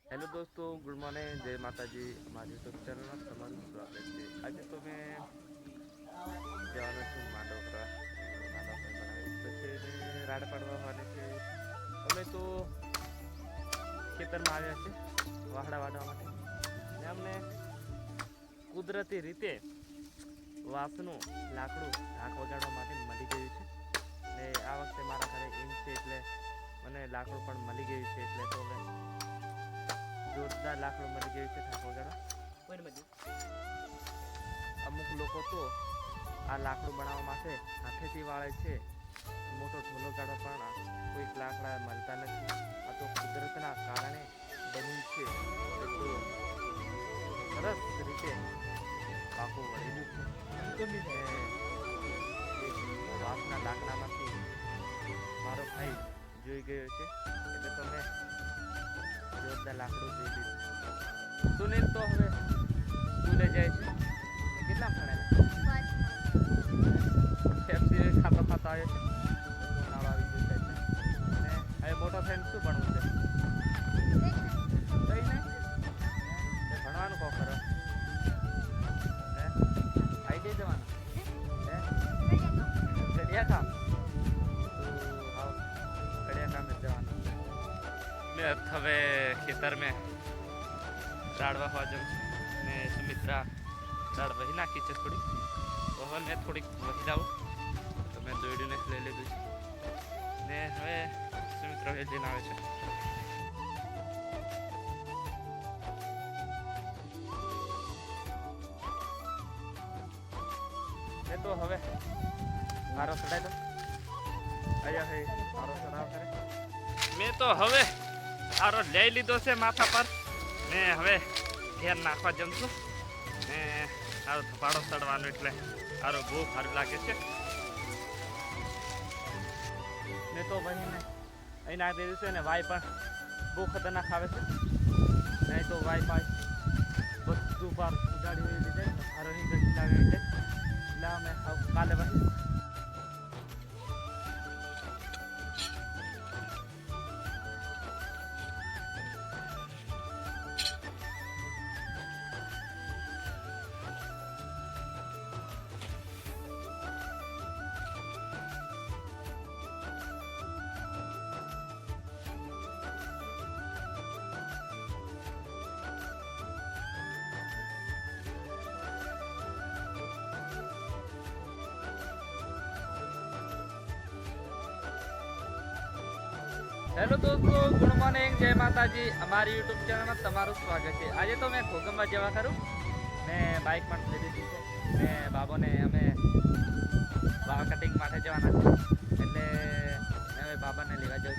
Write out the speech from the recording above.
Hello दोस्तों, good morning, जय माता जी। हमारे यूट्यूब चैनल में તમારું સ્વાગત છે। આજે તો મેં જવાનો છું માંડોકરા। માંડોકરા બનાવ્યું પછી રાડ પાડવા માટે છે। અમે તો ખેતરમાં આવ્યા છે વાહડા વાડવા માટે ને અમને કુદરતી રીતે વાંસનું લાકડું ઢાંક વગાડવા માટે મળી ગયું છે ને આ વખતે મારા ઘરે ઈંટ છે એટલે મને લાકડું પણ મળી ગયું છે એટલે તો હવે જોરદાર લાકડું મળી ગયું છે ઢાંક વગાડવા। અમુક લોકો તો આ લાકડું બનાવવા માટે હાથેથી વાળે છે। મોટો ઢોલો કાઢવા પણ કોઈક લાકડા મળતા નથી। આ તો કુદરતના કારણે બન્યું છે એટલું સરસ રીતે પાકું વળેલું છે। વાંસના લાકડામાંથી મારો ભાઈ જોઈ ગયો છે એટલે તો મેં જોરદાર લાકડું જોઈ લીધું। સુનિલ તો હવે સ્કૂલે જાય છે। કેટલા ભણેલા? પેપ્સી ખાતો ખાતો આવ્યો છે। ઉનાળો આવી ગયો છે અને હવે મોટો થઈને શું ભણવું છે? કઈ નહીં ભણવાનું કહો કરો હે આઈડી જવાનું હે ગડિયા કામ गड़िया काम में जवाना मैं હવે ખેતર में રાડવા હોવા જાઉં છું ને સુમિત્રા રાડ વહી નાખી છે થોડી તો હવે મેં થોડીક વહી લાવું તો મેં દોડીને લઈ લીધું છે ને હવે સુમિત્રા લઈને આવે છે। મેં તો હવે મારો ચડાઈ દો આયા હે મારો ચડાવ કરે। મેં તો હવે આરો લઈ લીધો છે માથા પર ને હવે ઘેર નાખવા જમ છું ને આરો થપાડો ચડવાનો એટલે આરો બહુ સારું લાગે છે। મેં તો બનીને અહીં નાખી દીધું છે ને વાય પણ બહુ ખતરનાક આવે છે નહીં તો વાય પાય બધું પાર ઉગાડી લીધે હારોની ગતિ લાગે એટલે અમે કાલે ભાઈ हेलो दोस्तों, गुड मॉर्निंग, जय माता जी। हमारी यूट्यूब चैनल में तमारू स्वागत है। आज तो मैं घोगंबा जेवा करूँ मैं बाइक में ले दी है बाबो ने हमें वाल कटिंग माटे जवाना है એટલે मैं बाबा ने लेवा जाऊँ